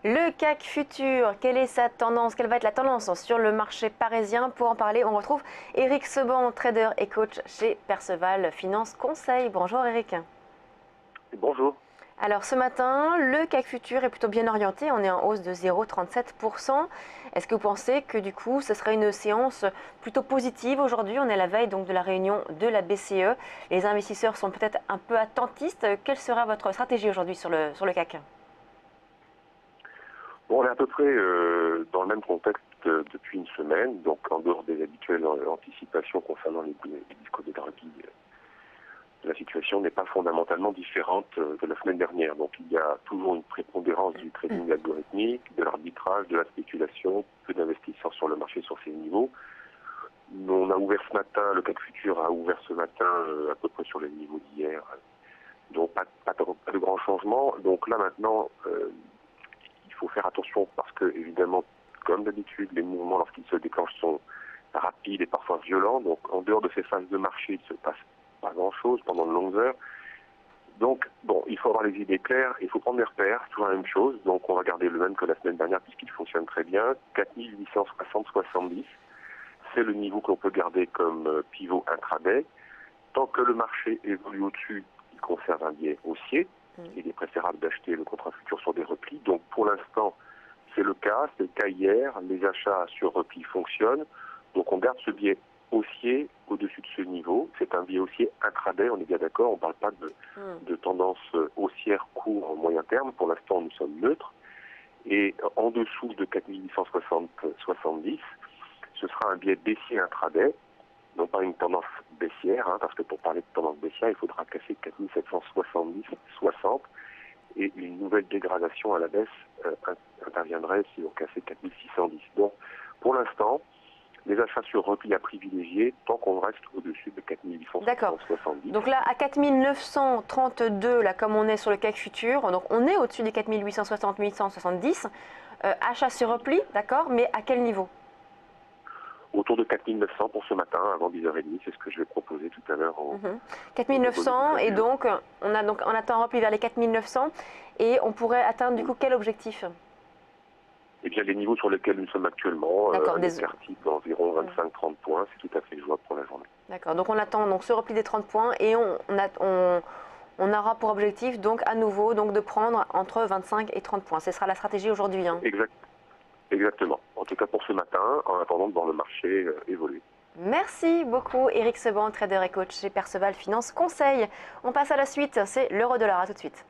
Le CAC futur, quelle est sa tendance? Quelle va être la tendance sur le marché parisien? Pour en parler, on retrouve Eric Seban, trader et coach chez Perceval Finance Conseil. Bonjour Eric. Bonjour. Alors ce matin, le CAC futur est plutôt bien orienté, on est en hausse de 0,37%. Est-ce que vous pensez que du coup ce serait une séance plutôt positive aujourd'hui? On est à la veille donc de la réunion de la BCE. Les investisseurs sont peut-être un peu attentistes. Quelle sera votre stratégie aujourd'hui sur le CAC? Bon, on est à peu près dans le même contexte depuis une semaine, donc en dehors des habituelles anticipations concernant les discours de Draghi. La situation n'est pas fondamentalement différente de la semaine dernière. Donc il y a toujours une prépondérance du trading algorithmique, de l'arbitrage, de la spéculation, peu d'investisseurs sur le marché sur ces niveaux. On a ouvert ce matin, le CAC futur a ouvert ce matin à peu près sur les niveaux d'hier. Donc pas de grands changements. Donc là maintenant, il faut faire attention parce que évidemment, comme d'habitude, les mouvements lorsqu'ils se déclenchent sont rapides et parfois violents. Donc en dehors de ces phases de marché, il ne se passe pas grand-chose pendant de longues heures. Donc bon, il faut avoir les idées claires, il faut prendre des repères, c'est toujours la même chose. Donc on va garder le même que la semaine dernière puisqu'il fonctionne très bien. 4860,70, c'est le niveau qu'on peut garder comme pivot intraday. Tant que le marché évolue au-dessus, il conserve un biais haussier. Il est préférable d'acheter le contrat futur sur des replis. Donc pour l'instant, c'est le cas hier. Les achats sur repli fonctionnent. Donc on garde ce biais haussier au-dessus de ce niveau. C'est un biais haussier intraday, on est bien d'accord. On ne parle pas de tendance haussière court moyen terme. Pour l'instant, nous sommes neutres. Et en dessous de 4870, ce sera un biais baissier intraday. Non pas une tendance baissière, parce que pour parler de tendance baissière, il faudra casser 4770-60 et une nouvelle dégradation à la baisse interviendrait si on cassait 4610. Donc, pour l'instant, les achats sur repli à privilégier tant qu'on reste au-dessus de 4870. D'accord. Donc là, à 4932, là, comme on est sur le CAC futur, donc on est au-dessus des 4860-870. Achat sur repli, d'accord, mais à quel niveau? Autour de 4900 pour ce matin, avant 10h30, c'est ce que je vais proposer tout à l'heure. 4900, et donc on attend un repli vers les 4900, et on pourrait atteindre du coup quel objectif? Eh bien, les niveaux sur lesquels nous sommes actuellement, un écart type d'environ 25-30 points, c'est tout à fait jouable pour la journée. D'accord, donc on attend donc ce repli des 30 points, et on aura pour objectif donc à nouveau donc de prendre entre 25 et 30 points. Ce sera la stratégie aujourd'hui. Exactement. En tout cas pour ce matin, en attendant de voir le marché évoluer. Merci beaucoup Eric Seban, trader et coach chez Perceval Finance Conseil. On passe à la suite, c'est l'euro-dollar. À tout de suite.